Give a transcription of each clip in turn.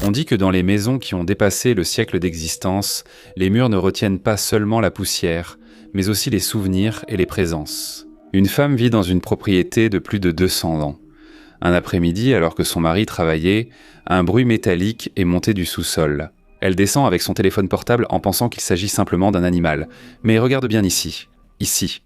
On dit que dans les maisons qui ont dépassé le siècle d'existence, les murs ne retiennent pas seulement la poussière, mais aussi les souvenirs et les présences. Une femme vit dans une propriété de plus de 200 ans. Un après-midi, alors que son mari travaillait, un bruit métallique est monté du sous-sol. Elle descend avec son téléphone portable en pensant qu'il s'agit simplement d'un animal. Mais regarde bien ici. Ici.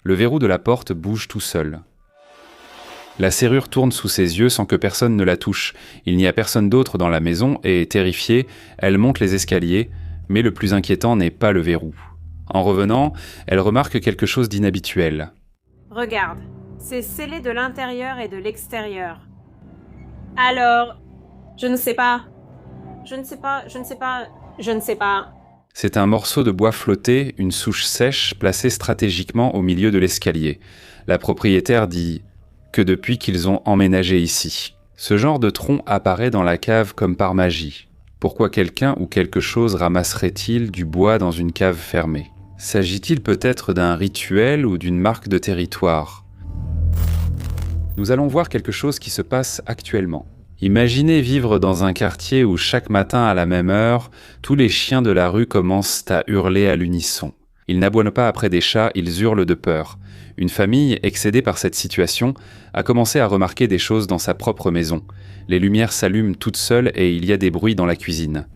Le verrou de la porte bouge tout seul. La serrure tourne sous ses yeux sans que personne ne la touche. Il n'y a personne d'autre dans la maison et, terrifiée, elle monte les escaliers, mais le plus inquiétant n'est pas le verrou. En revenant, elle remarque quelque chose d'inhabituel. Regarde, c'est scellé de l'intérieur et de l'extérieur. Alors, je ne sais pas. C'est un morceau de bois flotté, une souche sèche placée stratégiquement au milieu de l'escalier. La propriétaire dit que depuis qu'ils ont emménagé ici. Ce genre de tronc apparaît dans la cave comme par magie. Pourquoi quelqu'un ou quelque chose ramasserait-il du bois dans une cave fermée ? S'agit-il peut-être d'un rituel ou d'une marque de territoire ? Nous allons voir quelque chose qui se passe actuellement. Imaginez vivre dans un quartier où chaque matin à la même heure, tous les chiens de la rue commencent à hurler à l'unisson. Ils n'aboient pas après des chats, ils hurlent de peur. Une famille, excédée par cette situation, a commencé à remarquer des choses dans sa propre maison. Les lumières s'allument toutes seules et il y a des bruits dans la cuisine.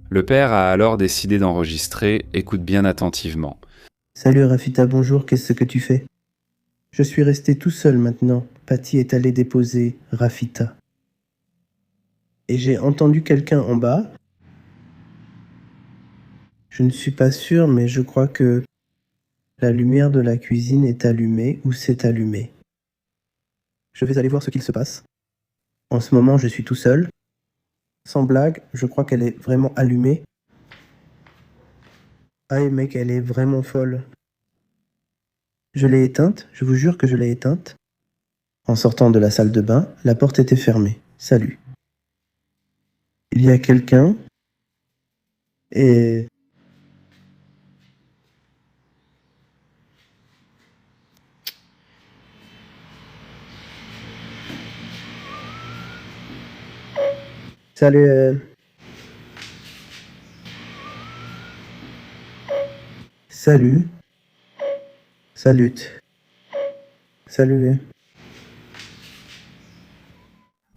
Le père a alors décidé d'enregistrer, écoute bien attentivement. Salut Rafita, bonjour, qu'est-ce que tu fais ? Je suis resté tout seul maintenant. Patty est allée déposer Rafita. Et j'ai entendu quelqu'un en bas. Je ne suis pas sûr, mais je crois que la lumière de la cuisine est allumée ou s'est allumée. Je vais aller voir ce qu'il se passe. En ce moment, je suis tout seul. Sans blague, je crois qu'elle est vraiment allumée. Aïe mec, elle est vraiment folle. Je l'ai éteinte, je vous jure que je l'ai éteinte. En sortant de la salle de bain, la porte était fermée. Salut. Il y a quelqu'un et... Salut. Salut. Salut. Salut.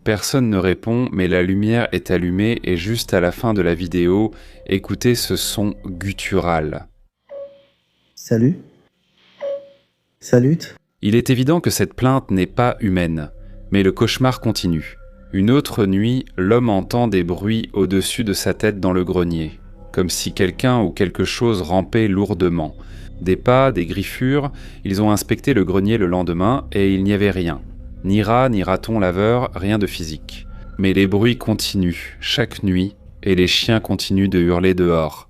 Personne ne répond, mais la lumière est allumée et juste à la fin de la vidéo, écoutez ce son guttural. Salut. Salut. Il est évident que cette plainte n'est pas humaine, mais le cauchemar continue. Une autre nuit, l'homme entend des bruits au-dessus de sa tête dans le grenier, comme si quelqu'un ou quelque chose rampait lourdement. Des pas, des griffures, ils ont inspecté le grenier le lendemain et il n'y avait rien. Ni rat, ni raton laveur, rien de physique. Mais les bruits continuent, chaque nuit, et les chiens continuent de hurler dehors.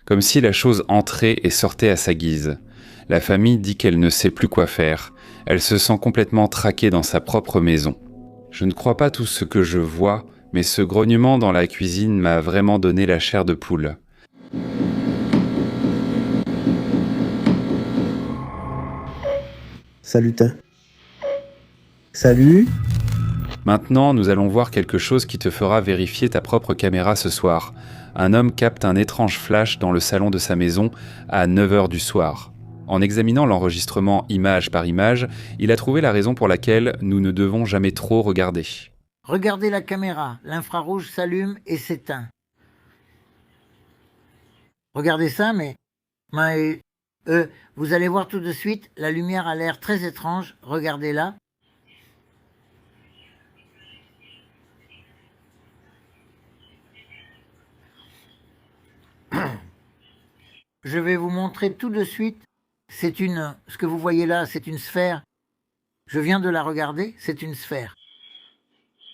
Comme si la chose entrait et sortait à sa guise. La famille dit qu'elle ne sait plus quoi faire. Elle se sent complètement traquée dans sa propre maison. Je ne crois pas tout ce que je vois, mais ce grognement dans la cuisine m'a vraiment donné la chair de poule. Salut. Salut. Maintenant, nous allons voir quelque chose qui te fera vérifier ta propre caméra ce soir. Un homme capte un étrange flash dans le salon de sa maison à 9h du soir. En examinant l'enregistrement image par image, il a trouvé la raison pour laquelle nous ne devons jamais trop regarder. Regardez la caméra, l'infrarouge s'allume et s'éteint. Regardez ça, mais vous allez voir tout de suite, la lumière a l'air très étrange, regardez-la. Je vais vous montrer tout de suite, ce que vous voyez là, c'est une sphère. Je viens de la regarder, c'est une sphère.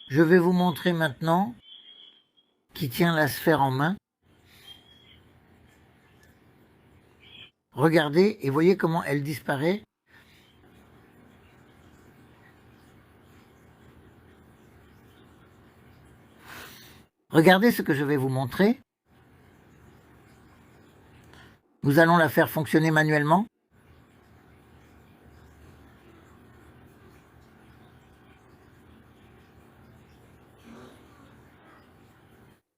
Je vais vous montrer maintenant qui tient la sphère en main. Regardez et voyez comment elle disparaît. Regardez ce que je vais vous montrer. Nous allons la faire fonctionner manuellement.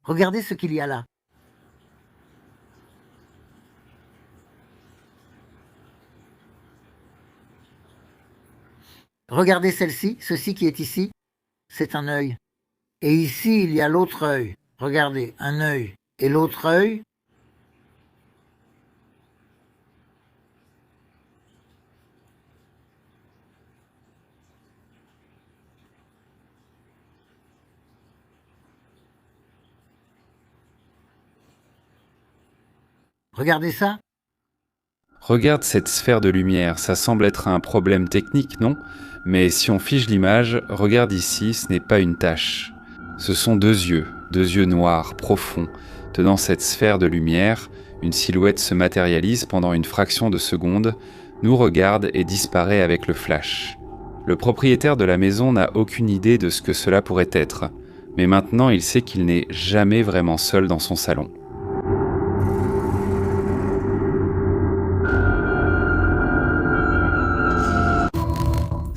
Regardez ce qu'il y a là. Regardez celle-ci, ceci qui est ici, c'est un œil. Et ici, il y a l'autre œil. Regardez, un œil et l'autre œil. Regardez ça. Regarde cette sphère de lumière, ça semble être un problème technique, non? Mais si on fige l'image, regarde ici, ce n'est pas une tache. Ce sont deux yeux noirs, profonds, tenant cette sphère de lumière. Une silhouette se matérialise pendant une fraction de seconde, nous regarde et disparaît avec le flash. Le propriétaire de la maison n'a aucune idée de ce que cela pourrait être, mais maintenant il sait qu'il n'est jamais vraiment seul dans son salon.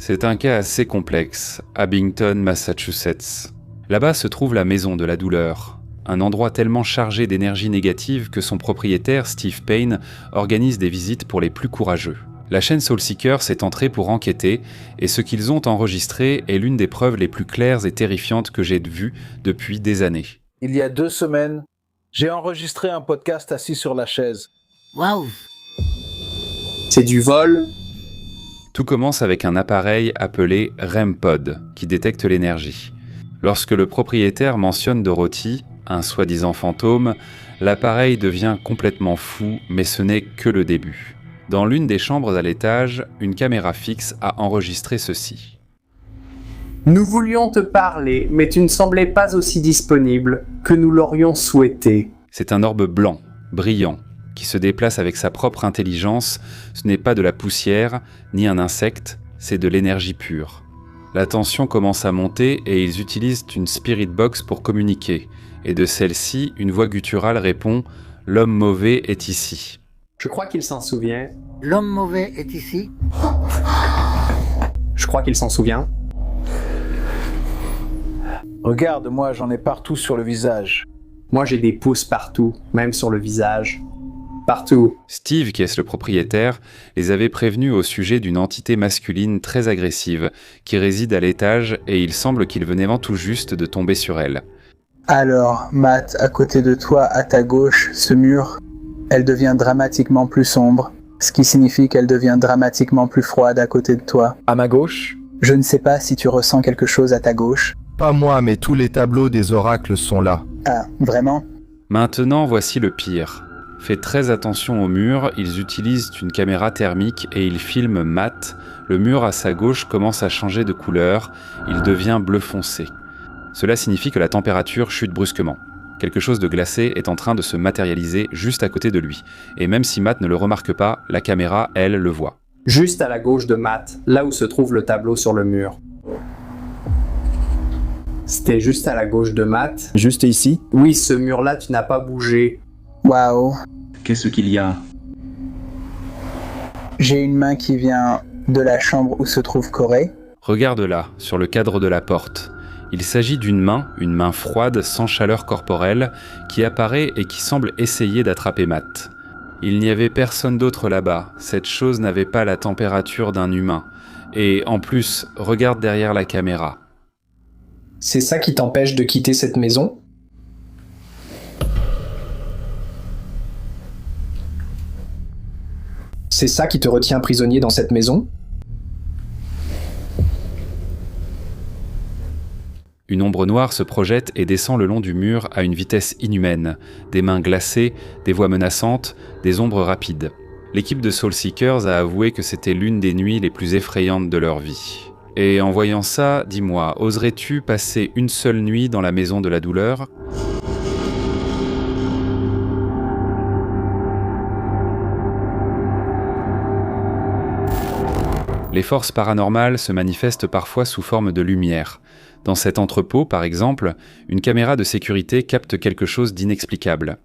C'est un cas assez complexe, Abington, Massachusetts. Là-bas se trouve la maison de la douleur, un endroit tellement chargé d'énergie négative que son propriétaire, Steve Payne, organise des visites pour les plus courageux. La chaîne Soulseekers est entrée pour enquêter, et ce qu'ils ont enregistré est l'une des preuves les plus claires et terrifiantes que j'ai vues depuis des années. Il y a 2 semaines, j'ai enregistré un podcast assis sur la chaise. Waouh! C'est du vol. Tout commence avec un appareil appelé REM-Pod, qui détecte l'énergie. Lorsque le propriétaire mentionne Dorothy, un soi-disant fantôme, l'appareil devient complètement fou, mais ce n'est que le début. Dans l'une des chambres à l'étage, une caméra fixe a enregistré ceci. Nous voulions te parler, mais tu ne semblais pas aussi disponible que nous l'aurions souhaité. C'est un orbe blanc, brillant, qui se déplace avec sa propre intelligence. Ce n'est pas de la poussière, ni un insecte, c'est de l'énergie pure. La tension commence à monter et ils utilisent une spirit box pour communiquer. Et de celle-ci, une voix gutturale répond « L'homme mauvais est ici ». Je crois qu'il s'en souvient. L'homme mauvais est ici. Je crois qu'il s'en souvient. Regarde, moi j'en ai partout sur le visage. Moi j'ai des pouces partout, même sur le visage. Partout. Steve, qui est le propriétaire, les avait prévenus au sujet d'une entité masculine très agressive qui réside à l'étage et il semble qu'il venait tout juste de tomber sur elle. Alors, Matt, à côté de toi, à ta gauche, ce mur, elle devient dramatiquement plus sombre, ce qui signifie qu'elle devient dramatiquement plus froide à côté de toi. À ma gauche? Je ne sais pas si tu ressens quelque chose à ta gauche. Pas moi, mais tous les tableaux des oracles sont là. Ah, vraiment? Maintenant, voici le pire. Faites très attention au mur, ils utilisent une caméra thermique et ils filment Matt. Le mur à sa gauche commence à changer de couleur, il devient bleu foncé. Cela signifie que la température chute brusquement. Quelque chose de glacé est en train de se matérialiser juste à côté de lui. Et même si Matt ne le remarque pas, la caméra, elle, le voit. Juste à la gauche de Matt, là où se trouve le tableau sur le mur. C'était juste à la gauche de Matt. Juste ici? Oui, ce mur-là, tu n'as pas bougé. Waouh. Qu'est-ce qu'il y a? J'ai une main qui vient de la chambre où se trouve Corey. Regarde là, sur le cadre de la porte. Il s'agit d'une main froide sans chaleur corporelle, qui apparaît et qui semble essayer d'attraper Matt. Il n'y avait personne d'autre là-bas, cette chose n'avait pas la température d'un humain. Et en plus, regarde derrière la caméra. C'est ça qui t'empêche de quitter cette maison ? C'est ça qui te retient prisonnier dans cette maison ? Une ombre noire se projette et descend le long du mur à une vitesse inhumaine. Des mains glacées, des voix menaçantes, des ombres rapides. L'équipe de Soul Seekers a avoué que c'était l'une des nuits les plus effrayantes de leur vie. Et en voyant ça, dis-moi, oserais-tu passer une seule nuit dans la maison de la douleur ? Les forces paranormales se manifestent parfois sous forme de lumière. Dans cet entrepôt, par exemple, une caméra de sécurité capte quelque chose d'inexplicable.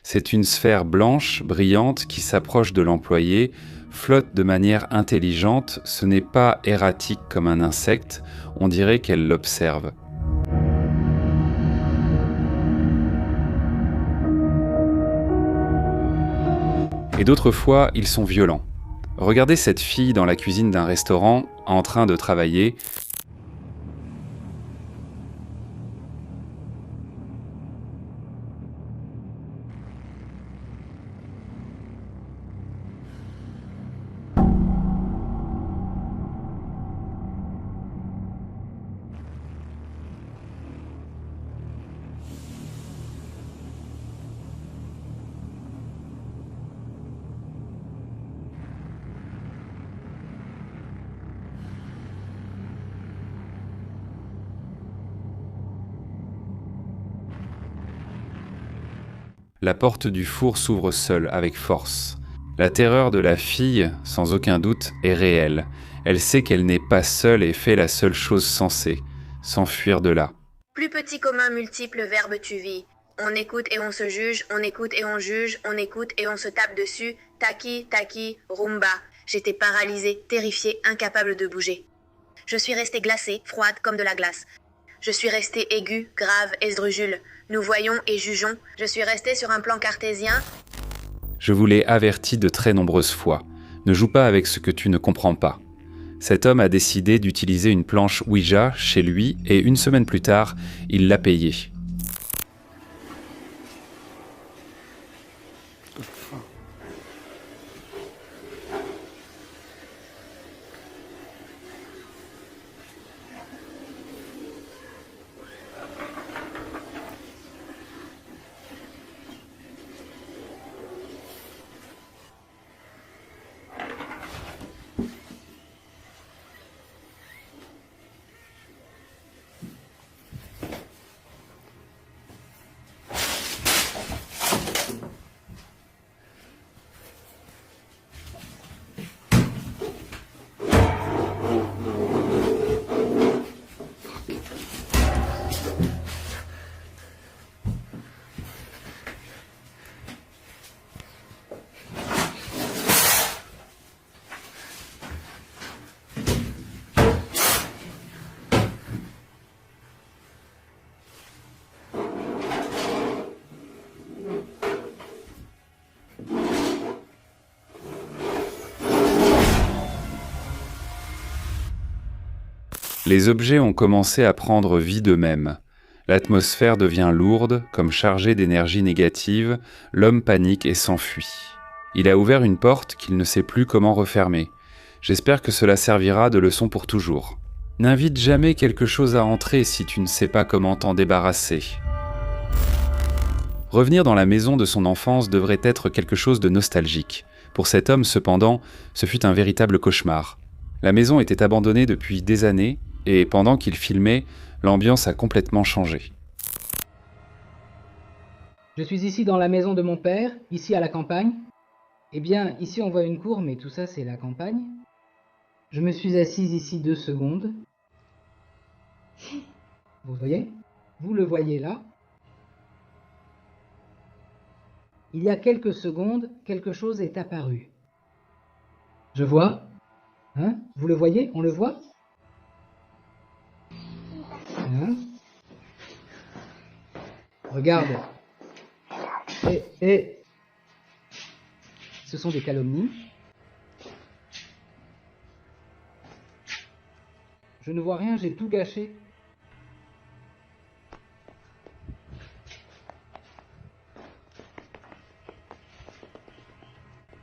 C'est une sphère blanche, brillante, qui s'approche de l'employé, flotte de manière intelligente, ce n'est pas erratique comme un insecte, on dirait qu'elle l'observe. Et d'autres fois, ils sont violents. Regardez cette fille dans la cuisine d'un restaurant, en train de travailler. La porte du four s'ouvre seule, avec force. La terreur de la fille, sans aucun doute, est réelle. Elle sait qu'elle n'est pas seule et fait la seule chose sensée, s'enfuir de là. Plus petit commun multiple verbe tu vis. On écoute et on se juge, on écoute et on juge, on écoute et on se tape dessus. Taki, taki, rumba. J'étais paralysée, terrifiée, incapable de bouger. Je suis restée glacée, froide comme de la glace. Je suis restée aiguë, grave, esdrujule. Nous voyons et jugeons. Je suis restée sur un plan cartésien. Je vous l'ai averti de très nombreuses fois. Ne joue pas avec ce que tu ne comprends pas. Cet homme a décidé d'utiliser une planche Ouija chez lui et une semaine plus tard, il l'a payée. Les objets ont commencé à prendre vie d'eux-mêmes. L'atmosphère devient lourde, comme chargée d'énergie négative, l'homme panique et s'enfuit. Il a ouvert une porte qu'il ne sait plus comment refermer. J'espère que cela servira de leçon pour toujours. N'invite jamais quelque chose à entrer si tu ne sais pas comment t'en débarrasser. Revenir dans la maison de son enfance devrait être quelque chose de nostalgique. Pour cet homme, cependant, ce fut un véritable cauchemar. La maison était abandonnée depuis des années, et pendant qu'il filmait, l'ambiance a complètement changé. Je suis ici dans la maison de mon père, ici à la campagne. Eh bien, ici on voit une cour, mais tout ça c'est la campagne. Je me suis assise ici 2 secondes. Vous voyez? Vous le voyez là? Il y a quelques secondes, quelque chose est apparu. Je vois. Hein? Vous le voyez? On le voit? Hein? Regarde. Ce sont des calomnies. Je ne vois rien, j'ai tout gâché.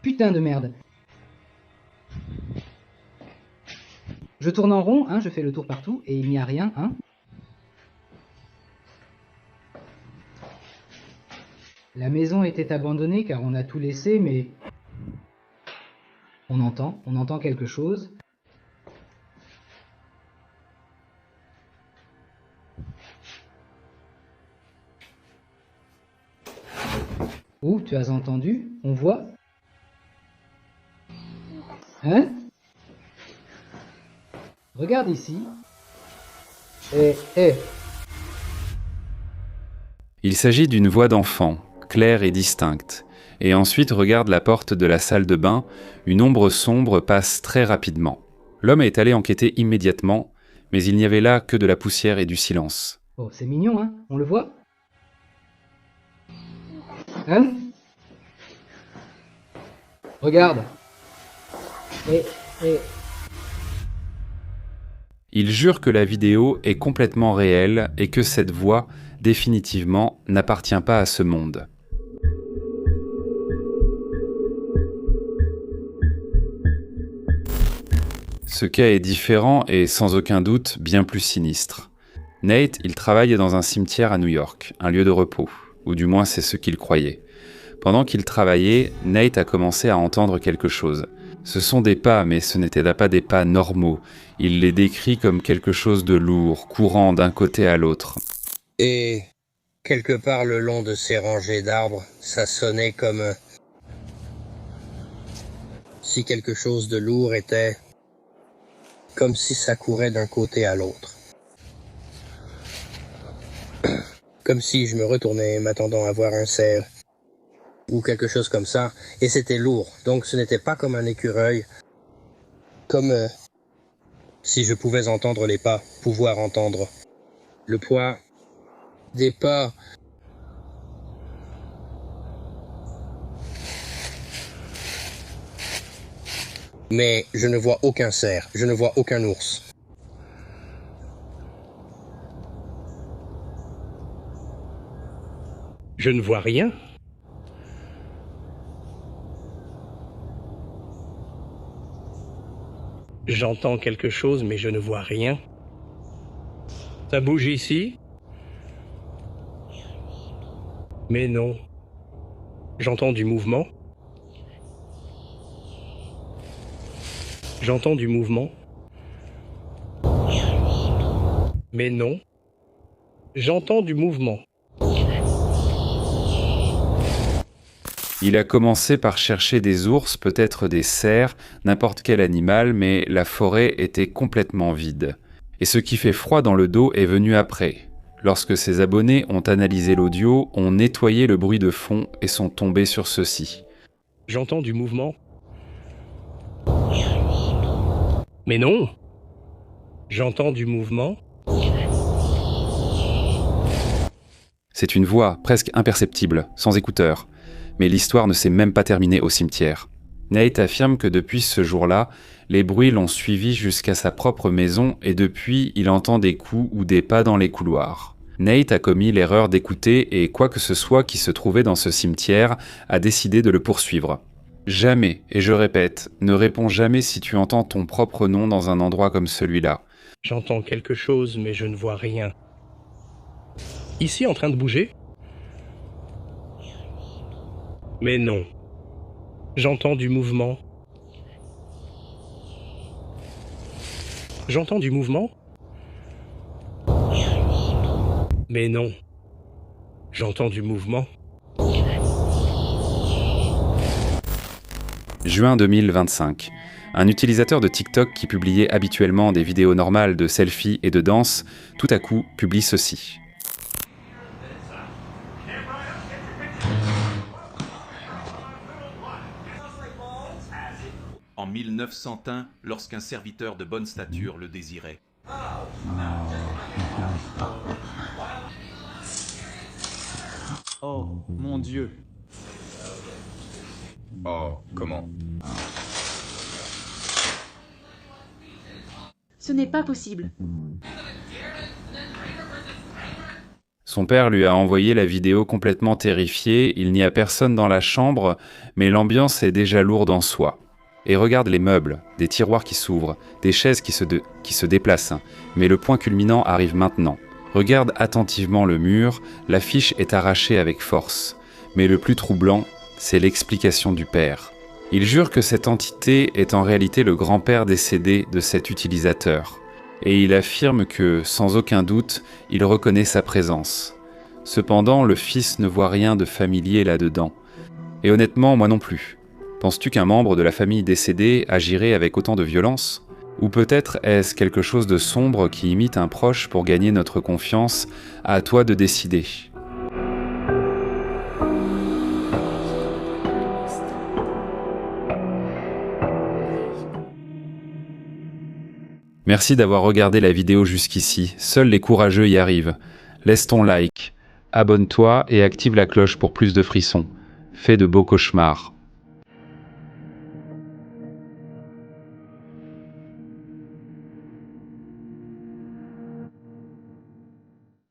Putain de merde. Je tourne en rond, hein, je fais le tour partout, et il n'y a rien, hein. La maison était abandonnée car on a tout laissé, mais... On entend quelque chose. Oh, tu as entendu? On voit? Hein? Regarde ici. Il s'agit d'une voix d'enfant, claire et distincte. Et ensuite regarde la porte de la salle de bain, une ombre sombre passe très rapidement. L'homme est allé enquêter immédiatement, mais il n'y avait là que de la poussière et du silence. Oh, c'est mignon, hein? On le voit? Hein? Regarde. Il jure que la vidéo est complètement réelle et que cette voix, définitivement, n'appartient pas à ce monde. Ce cas est différent et sans aucun doute bien plus sinistre. Nate, il travaille dans un cimetière à New York, un lieu de repos, ou du moins c'est ce qu'il croyait. Pendant qu'il travaillait, Nate a commencé à entendre quelque chose. Ce sont des pas, mais ce n'étaient pas des pas normaux. Il les décrit comme quelque chose de lourd, courant d'un côté à l'autre. Et quelque part le long de ces rangées d'arbres, ça sonnait comme si quelque chose de lourd était comme si ça courait d'un côté à l'autre. Comme si je me retournais m'attendant à voir un cerf ou quelque chose comme ça, et c'était lourd. Donc ce n'était pas comme un écureuil, comme si je pouvais entendre les pas, pouvoir entendre le poids des pas. Mais je ne vois aucun cerf, je ne vois aucun ours. Je ne vois rien. J'entends quelque chose, mais je ne vois rien. Ça bouge ici? Mais non. J'entends du mouvement. J'entends du mouvement. Mais non. J'entends du mouvement. Il a commencé par chercher des ours, peut-être des cerfs, n'importe quel animal, mais la forêt était complètement vide. Et ce qui fait froid dans le dos est venu après. Lorsque ses abonnés ont analysé l'audio, ont nettoyé le bruit de fond et sont tombés sur ceci. J'entends du mouvement. Mais non. J'entends du mouvement. C'est une voix presque imperceptible, sans écouteurs. Mais l'histoire ne s'est même pas terminée au cimetière. Nate affirme que depuis ce jour-là, les bruits l'ont suivi jusqu'à sa propre maison et depuis, il entend des coups ou des pas dans les couloirs. Nate a commis l'erreur d'écouter et quoi que ce soit qui se trouvait dans ce cimetière a décidé de le poursuivre. Jamais, et je répète, ne réponds jamais si tu entends ton propre nom dans un endroit comme celui-là. J'entends quelque chose, mais je ne vois rien. Ici, en train de bouger? Mais non. J'entends du mouvement. J'entends du mouvement? Mais non. J'entends du mouvement. Juin 2025. Un utilisateur de TikTok qui publiait habituellement des vidéos normales de selfies et de danse, tout à coup publie ceci. En 1901, lorsqu'un serviteur de bonne stature le désirait. Oh, mon Dieu. Oh, comment? Ce n'est pas possible. Son père lui a envoyé la vidéo complètement terrifié, il n'y a personne dans la chambre, mais l'ambiance est déjà lourde en soi. Et regarde les meubles, des tiroirs qui s'ouvrent, des chaises qui se déplacent, mais le point culminant arrive maintenant. Regarde attentivement le mur, l'affiche est arrachée avec force. Mais le plus troublant, c'est l'explication du père. Il jure que cette entité est en réalité le grand-père décédé de cet utilisateur. Et il affirme que, sans aucun doute, il reconnaît sa présence. Cependant, le fils ne voit rien de familier là-dedans. Et honnêtement, moi non plus. Penses-tu qu'un membre de la famille décédée agirait avec autant de violence ? Ou peut-être est-ce quelque chose de sombre qui imite un proche pour gagner notre confiance? À toi de décider. Merci d'avoir regardé la vidéo jusqu'ici, seuls les courageux y arrivent. Laisse ton like, abonne-toi et active la cloche pour plus de frissons. Fais de beaux cauchemars.